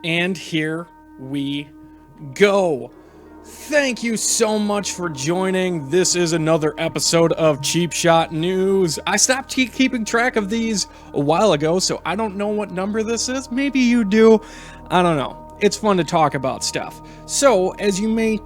And here we go. Thank you so much for joining. This is another episode of Cheap Shot News. I stopped keeping track of these a while ago, so I don't know what number this is. Maybe you do. I don't know. It's fun to talk about stuff. So, as you may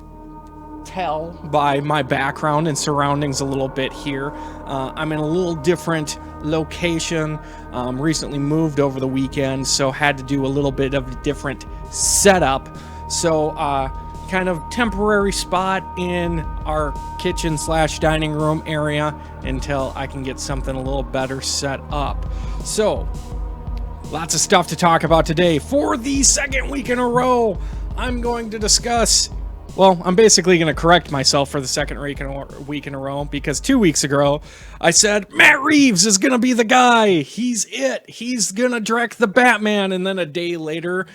tell by my background and surroundings a little bit here, I'm in a little different location. Recently moved over the weekend, so had to do a little bit of a different setup. So, kind of temporary spot in our kitchen / dining room area until I can get something a little better set up. So, lots of stuff to talk about today. For the second week in a row, I'm going to discuss, well, I'm basically going to correct myself for the second week in a row, because 2 weeks ago, I said, Matt Reeves is going to be the guy. He's it. He's going to direct the Batman. And then a day later,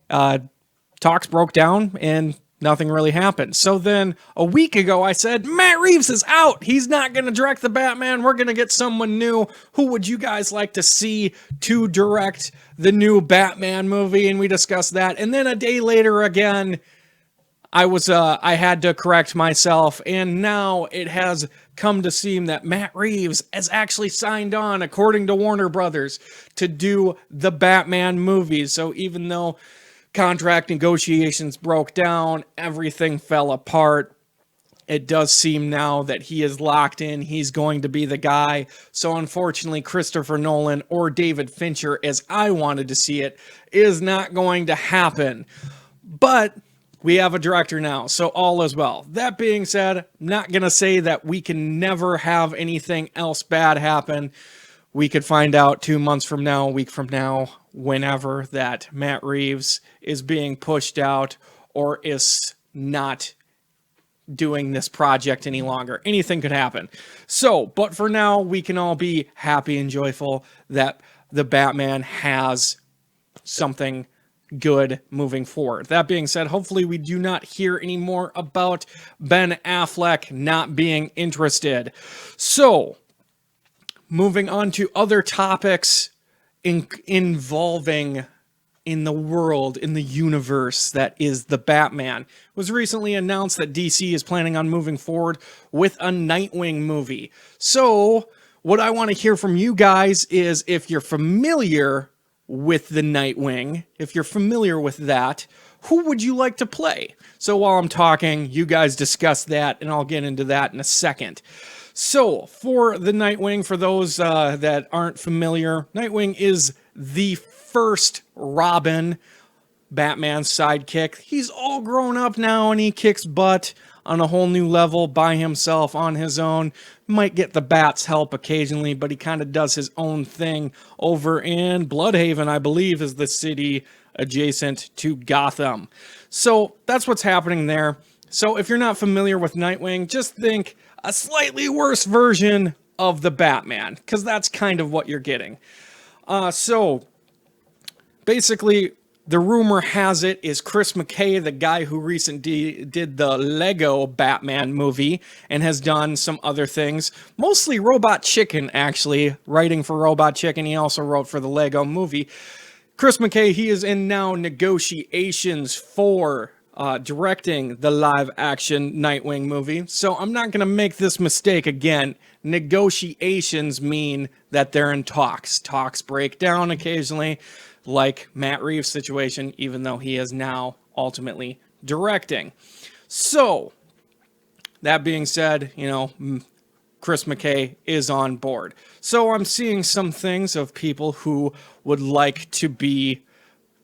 talks broke down and nothing really happened. So then a week ago, I said, Matt Reeves is out. He's not going to direct the Batman. We're going to get someone new. Who would you guys like to see to direct the new Batman movie? And we discussed that. And then a day later again, I had to correct myself. And now it has come to seem that Matt Reeves has actually signed on, according to Warner Brothers, to do the Batman movies. So even though contract negotiations broke down, everything fell apart, it does seem now that he is locked in. He's going to be the guy. So unfortunately, Christopher Nolan or David Fincher, as I wanted to see it, is not going to happen. But we have a director now, so all is well. That being said, I'm not going to say that we can never have anything else bad happen. We could find out 2 months from now, a week from now, whenever, that Matt Reeves is being pushed out or is not doing this project any longer. Anything could happen. So, but for now, we can all be happy and joyful that the Batman has something good moving forward. That being said, hopefully we do not hear any more about Ben Affleck not being interested. So, moving on to other topics involving in the world, in the universe that is the Batman. It was recently announced that DC is planning on moving forward with a Nightwing movie. So, what I want to hear from you guys is, if you're familiar with the Nightwing, if you're familiar with that, who would you like to play? So while I'm talking, you guys discuss that, and I'll get into that in a second. So, for the Nightwing, for those that aren't familiar, Nightwing is the first Robin, Batman's sidekick. He's all grown up now, and he kicks butt on a whole new level by himself, on his own. Might get the Bat's help occasionally, but he kind of does his own thing over in Bloodhaven, I believe, is the city adjacent to Gotham. So, that's what's happening there. So, if you're not familiar with Nightwing, just think a slightly worse version of the Batman, because that's kind of what you're getting. So, basically, the rumor has it is Chris McKay, the guy who recently did the Lego Batman movie and has done some other things, mostly Robot Chicken, actually, writing for Robot Chicken. He also wrote for the Lego movie. Chris McKay, he is in now negotiations for directing the live-action Nightwing movie. So I'm not going to make this mistake again. Negotiations mean that they're in talks. Talks break down occasionally, like Matt Reeves' situation, even though he is now ultimately directing. So, that being said, Chris McKay is on board. So I'm seeing some things of people who would like to be,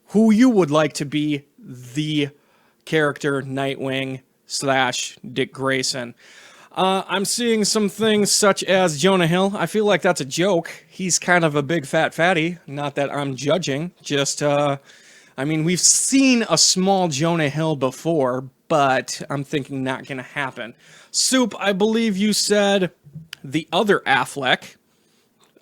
who you would like to be the character Nightwing / Dick Grayson. I'm seeing some things such as Jonah Hill. I feel like that's a joke. He's kind of a big fat fatty. Not that I'm judging. Just, we've seen a small Jonah Hill before, but I'm thinking not going to happen. Soup, I believe you said the other Affleck.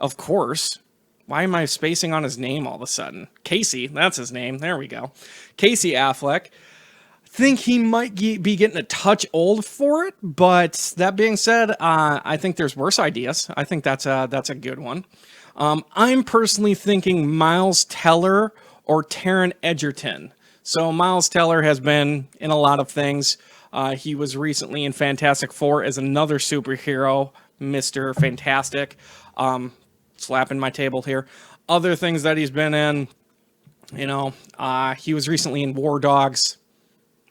Of course. Why am I spacing on his name all of a sudden? Casey, that's his name. There we go. Casey Affleck. Think he might be getting a touch old for it, but that being said, I think there's worse ideas. I think that's a good one. I'm personally thinking Miles Teller or Taron Egerton. So Miles Teller has been in a lot of things. He was recently in Fantastic Four as another superhero, Mr. Fantastic. Slapping my table here. Other things that he's been in, he was recently in War Dogs,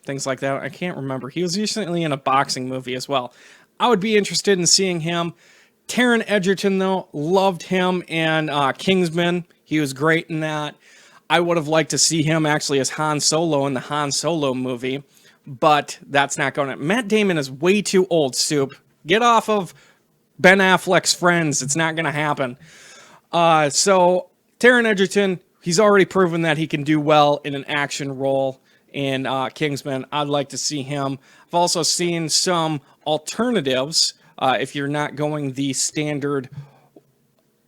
things like that. I can't remember. He was recently in a boxing movie as well. I would be interested in seeing him. Taron Egerton, though, loved him in Kingsman. He was great in that. I would have liked to see him actually as Han Solo in the Han Solo movie, but that's not going to... Matt Damon is way too old, Soup. Get off of Ben Affleck's Friends. It's not going to happen. So Taron Egerton, he's already proven that he can do well in an action role in Kingsman. I'd like to see him. I've also seen some alternatives if you're not going the standard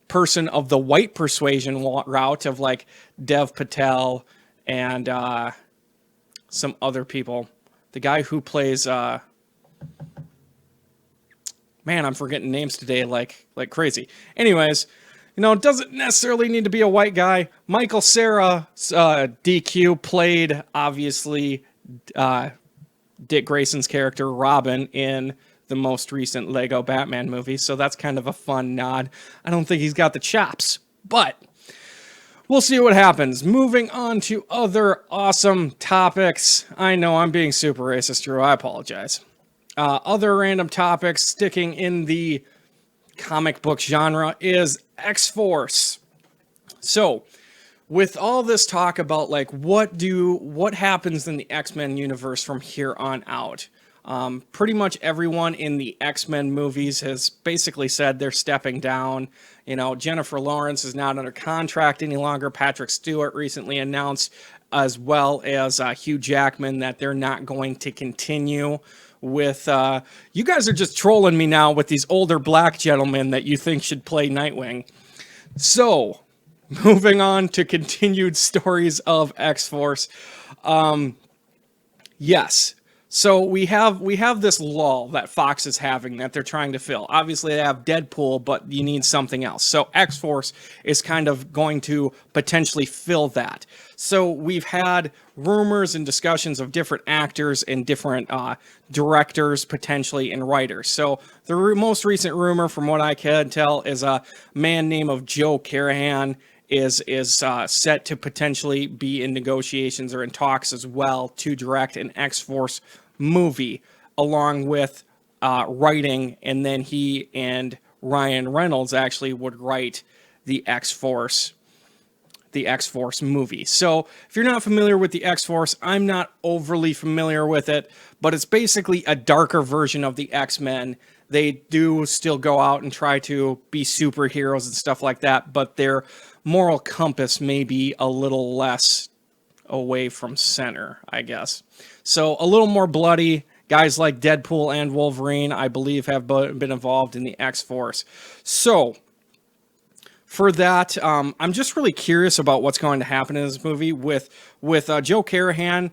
person of the white persuasion route of like Dev Patel and some other people. The guy who plays man, I'm forgetting names today like crazy. Anyways, it doesn't necessarily need to be a white guy. Michael Cera, DQ, played obviously Dick Grayson's character Robin in the most recent Lego Batman movie, so that's kind of a fun nod. I don't think he's got the chops, but we'll see what happens. Moving on to other awesome topics. I know I'm being super racist, Drew. I apologize. Other random topics sticking in the comic book genre is X-Force. So, with all this talk about like what happens in the X-Men universe from here on out, pretty much everyone in the X-Men movies has basically said they're stepping down. Jennifer Lawrence is not under contract any longer. Patrick Stewart recently announced, as well as Hugh Jackman, that they're not going to continue with... you guys are just trolling me now with these older black gentlemen that you think should play Nightwing. So, moving on to continued stories of X-Force. Yes. So we have this lull that Fox is having that they're trying to fill. Obviously, they have Deadpool, but you need something else. So X-Force is kind of going to potentially fill that. So we've had rumors and discussions of different actors and different directors, potentially, and writers. So the most recent rumor, from what I can tell, is a man named Joe Carnahan is set to potentially be in negotiations or in talks as well to direct an X-Force movie, along with writing, and then he and Ryan Reynolds actually would write the X-Force movie. So if you're not familiar with the X-Force, I'm not overly familiar with it, but it's basically a darker version of the X-Men. They do still go out and try to be superheroes and stuff like that, but their moral compass may be a little less away from center, I guess. So a little more bloody. Guys like Deadpool and Wolverine, I believe, have been involved in the X-Force. So for that, I'm just really curious about what's going to happen in this movie with Joe Carnahan.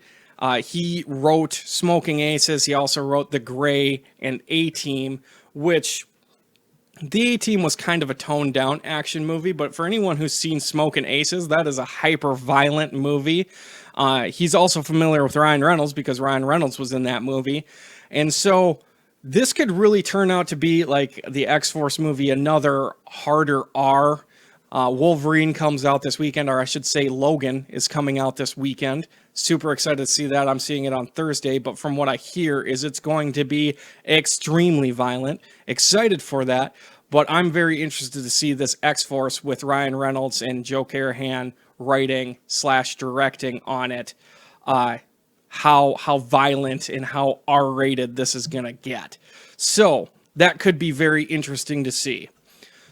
He wrote Smoking Aces. He also wrote The Gray and A-Team, which the A-Team was kind of a toned-down action movie, but for anyone who's seen Smoking Aces, that is a hyper-violent movie. He's also familiar with Ryan Reynolds because Ryan Reynolds was in that movie. And so this could really turn out to be like the X-Force movie, another harder R. Wolverine comes out this weekend, or I should say Logan is coming out this weekend. Super excited to see that. I'm seeing it on Thursday, but from what I hear is it's going to be extremely violent. Excited for that, but I'm very interested to see this X-Force with Ryan Reynolds and Joe Carnahan writing / directing on it. How violent and how R-rated this is going to get. So that could be very interesting to see.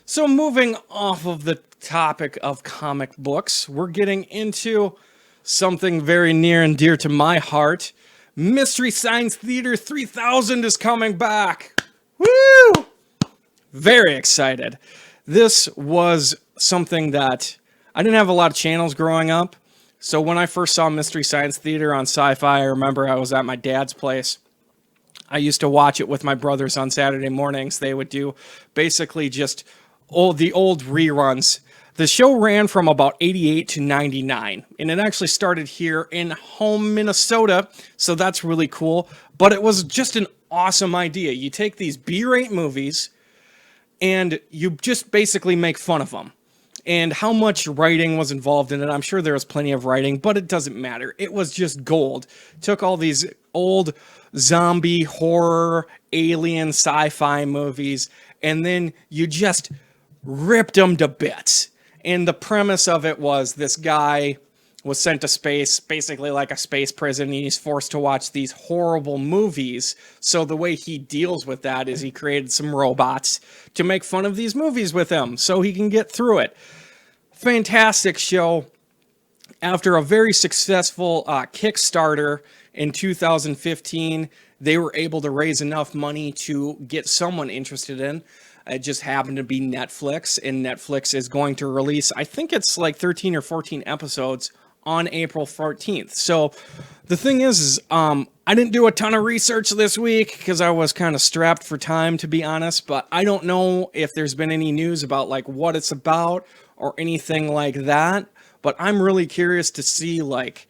So moving off of the topic of comic books, we're getting into something very near and dear to my heart. Mystery Science Theater 3000 is coming back. Woo! Very excited. This was something that I didn't have a lot of channels growing up. So when I first saw Mystery Science Theater on Sci-Fi, I remember I was at my dad's place. I used to watch it with my brothers on Saturday mornings. They would do basically just the old reruns. The show ran from about 88 to 99, and it actually started here in home Minnesota, so that's really cool. But it was just an awesome idea. You take these B-rate movies, and you just basically make fun of them. And how much writing was involved in it, I'm sure there was plenty of writing, but it doesn't matter. It was just gold. Took all these old zombie, horror, alien, sci-fi movies, and then you just ripped them to bits. And the premise of it was this guy was sent to space, basically like a space prison, and he's forced to watch these horrible movies. So the way he deals with that is he created some robots to make fun of these movies with him so he can get through it. Fantastic show. After a very successful Kickstarter in 2015, they were able to raise enough money to get someone interested in. It just happened to be Netflix, and Netflix is going to release, I think it's like 13 or 14 episodes on April 14th. So the thing is I didn't do a ton of research this week because I was kind of strapped for time, to be honest, but I don't know if there's been any news about like what it's about or anything like that. But I'm really curious to see like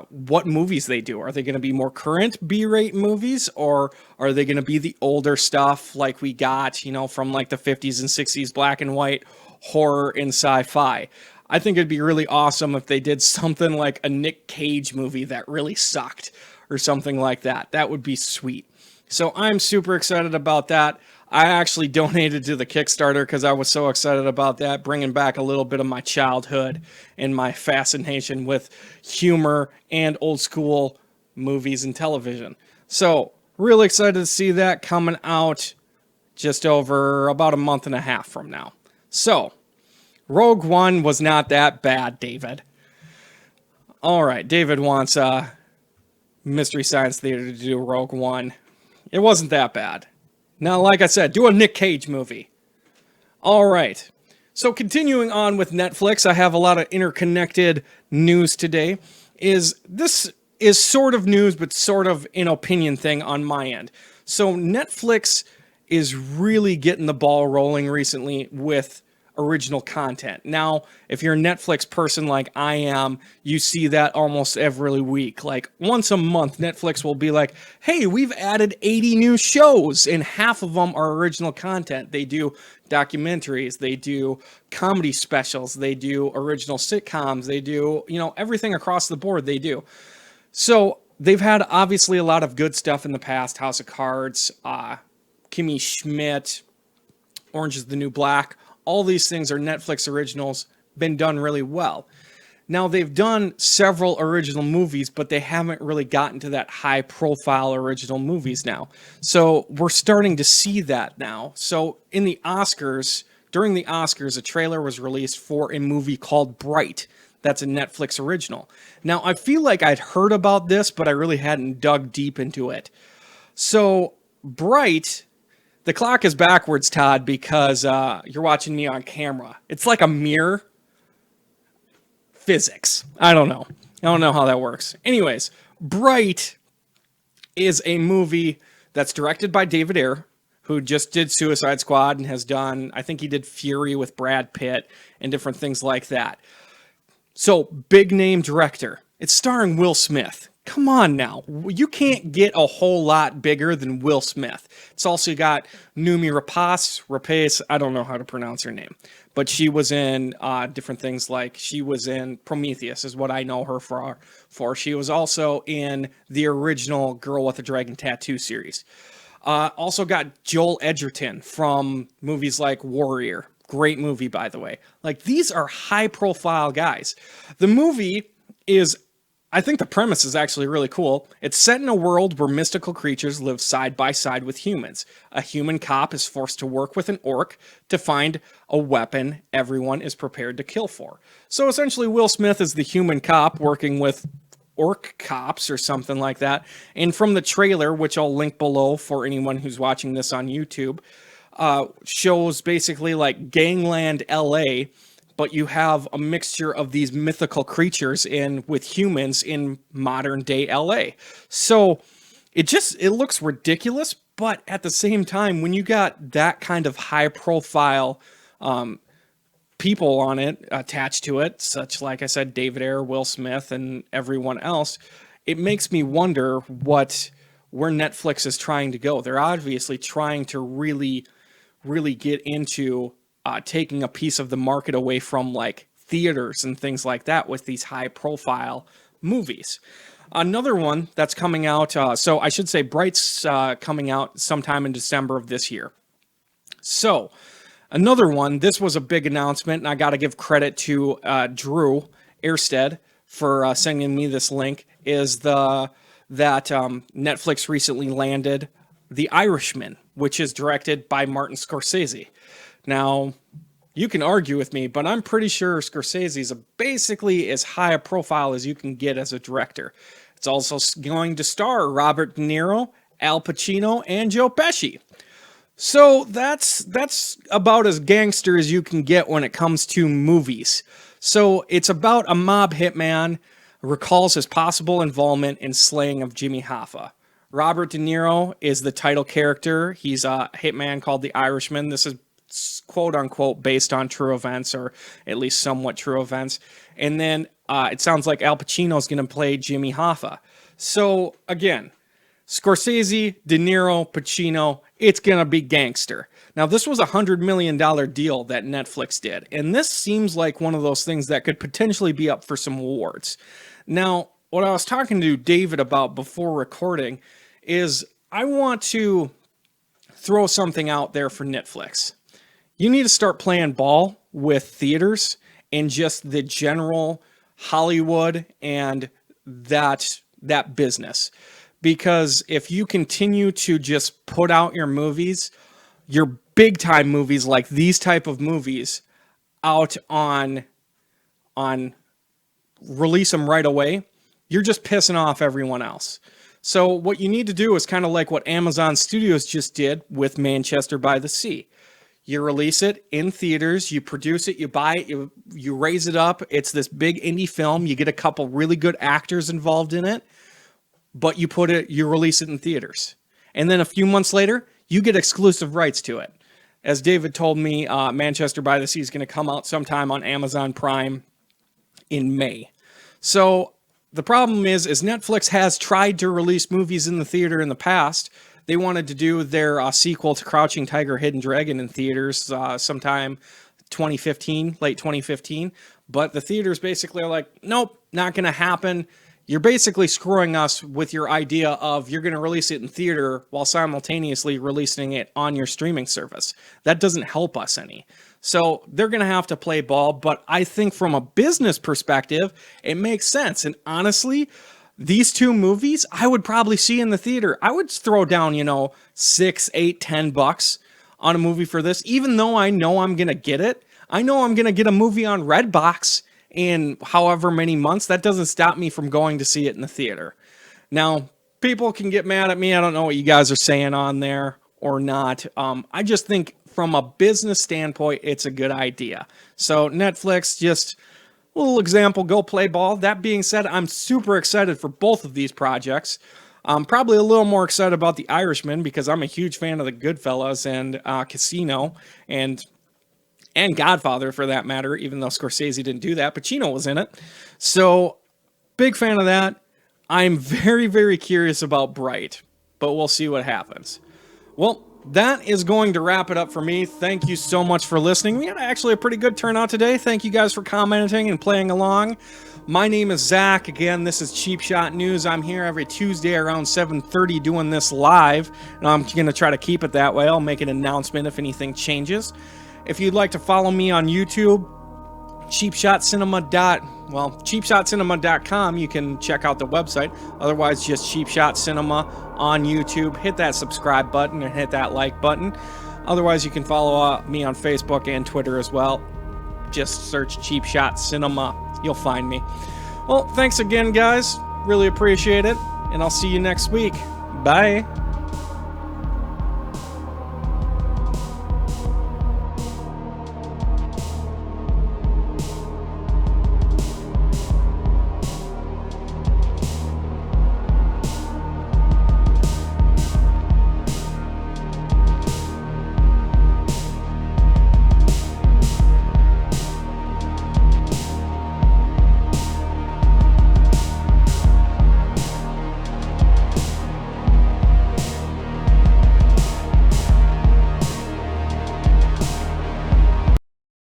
what movies they do. Are they going to be more current B-rate movies, or are they going to be the older stuff like we got, you know, from like the 50s and 60s black and white horror and sci-fi? I think it'd be really awesome if they did something like a Nick Cage movie that really sucked or something like that. That would be sweet. So I'm super excited about that. I actually donated to the Kickstarter because I was so excited about that, bringing back a little bit of my childhood and my fascination with humor and old school movies and television. So really excited to see that coming out just over about a month and a half from now. So Rogue One was not that bad, David. All right, David wants Mystery Science Theater to do Rogue One. It wasn't that bad. Now, like I said, do a Nick Cage movie. All right. So continuing on with Netflix, I have a lot of interconnected news today. This is sort of news, but sort of an opinion thing on my end. So Netflix is really getting the ball rolling recently with original content. Now, if you're a Netflix person like I am, you see that almost every week. Like once a month, Netflix will be like, hey, we've added 80 new shows, and half of them are original content. They do documentaries, they do comedy specials, they do original sitcoms, they do, you know, everything across the board they do. So they've had obviously a lot of good stuff in the past. House of Cards, Kimmy Schmidt, Orange is the New Black. All these things are Netflix originals, been done really well. Now, they've done several original movies, but they haven't really gotten to that high-profile original movies now. So we're starting to see that now. So in the Oscars, during the Oscars, a trailer was released for a movie called Bright. That's a Netflix original. Now, I feel like I'd heard about this, but I really hadn't dug deep into it. So Bright... The clock is backwards, Todd, because you're watching me on camera. It's like a mirror. Physics. I don't know. I don't know how that works. Anyways, Bright is a movie that's directed by David Ayer, who just did Suicide Squad and has done, I think he did Fury with Brad Pitt and different things like that. So, big name director. It's starring Will Smith. Come on now. You can't get a whole lot bigger than Will Smith. It's also got Noomi Rapace, I don't know how to pronounce her name, but she was in different things, like she was in Prometheus is what I know her for. She was also in the original Girl with a Dragon Tattoo series. Also got Joel Edgerton from movies like Warrior. Great movie, by the way. Like, these are high profile guys. The movie is, I think the premise is actually really cool. It's set in a world where mystical creatures live side by side with humans. A human cop is forced to work with an orc to find a weapon everyone is prepared to kill for. So essentially, Will Smith is the human cop working with orc cops or something like that. And from the trailer, which I'll link below for anyone who's watching this on YouTube, shows basically like Gangland, LA, but you have a mixture of these mythical creatures in with humans in modern day LA. So it looks ridiculous, but at the same time, when you got that kind of high profile people on it attached to it, such like I said, David Ayer, Will Smith, and everyone else, it makes me wonder where Netflix is trying to go. They're obviously trying to really get into taking a piece of the market away from like theaters and things like that with these high profile movies. Another one that's coming out, so I should say Bright's coming out sometime in December of this year. So another one, this was a big announcement, and I got to give credit to Drew Airstead for sending me this link, is that Netflix recently landed The Irishman, which is directed by Martin Scorsese. Now, you can argue with me, but I'm pretty sure Scorsese is basically as high a profile as you can get as a director. It's also going to star Robert De Niro, Al Pacino, and Joe Pesci. So that's about as gangster as you can get when it comes to movies. So it's about a mob hitman recalls his possible involvement in slaying of Jimmy Hoffa. Robert De Niro is the title character. He's a hitman called the Irishman. This is quote unquote based on true events, or at least somewhat true events. And then it sounds like Al Pacino is going to play Jimmy Hoffa. So again, Scorsese, De Niro, Pacino, it's going to be gangster. Now, this was a $100 million deal that Netflix did, and this seems like one of those things that could potentially be up for some awards. Now, what I was talking to David about before recording is I want to throw something out there for Netflix. You need to start playing ball with theaters and just the general Hollywood and that business. Because if you continue to just put out your movies, your big time movies like these type of movies out on release them right away, you're just pissing off everyone else. So what you need to do is kind of like what Amazon Studios just did with Manchester by the Sea. You release it in theaters, you produce it, you buy it, you raise it up. It's this big indie film. You get a couple really good actors involved in it, but you release it in theaters. And then a few months later, you get exclusive rights to it. As David told me, Manchester by the Sea is going to come out sometime on Amazon Prime in May. So the problem is Netflix has tried to release movies in the theater in the past. They wanted to do their sequel to Crouching Tiger, Hidden Dragon in theaters sometime 2015, late 2015. But the theaters basically are like, nope, not going to happen. You're basically screwing us with your idea of you're going to release it in theater while simultaneously releasing it on your streaming service. That doesn't help us any. So they're going to have to play ball. But I think from a business perspective, it makes sense. And honestly, these two movies, I would probably see in the theater. I would throw down, $6, $8, $10 on a movie for this, even though I know I'm going to get it. I know I'm going to get a movie on Redbox in however many months. That doesn't stop me from going to see it in the theater. Now, people can get mad at me. I don't know what you guys are saying on there or not. I just think from a business standpoint, it's a good idea. So Netflix, just a little example, go play ball. That being said, I'm super excited for both of these projects. I'm probably a little more excited about The Irishman because I'm a huge fan of the Goodfellas and Casino and Godfather for that matter, even though Scorsese didn't do that. Pacino was in it. So big fan of that. I'm very, very curious about Bright, but we'll see what happens. Well, that is going to wrap it up for me. Thank you so much for listening. We had actually a pretty good turnout today. Thank you guys for commenting and playing along. My name is Zach. Again, this is Cheap Shot News. I'm here every Tuesday around 7:30 doing this live, and I'm going to try to keep it that way. I'll make an announcement if anything changes. If you'd like to follow me on YouTube, cheapshotcinema.com, you can check out the website. Otherwise, just Cheap Shot Cinema on YouTube. Hit that subscribe button and hit that like button. Otherwise, you can follow me on Facebook and Twitter as well. Just search Cheap Shot Cinema. You'll find me. Well, thanks again, guys. Really appreciate it. And I'll see you next week. Bye.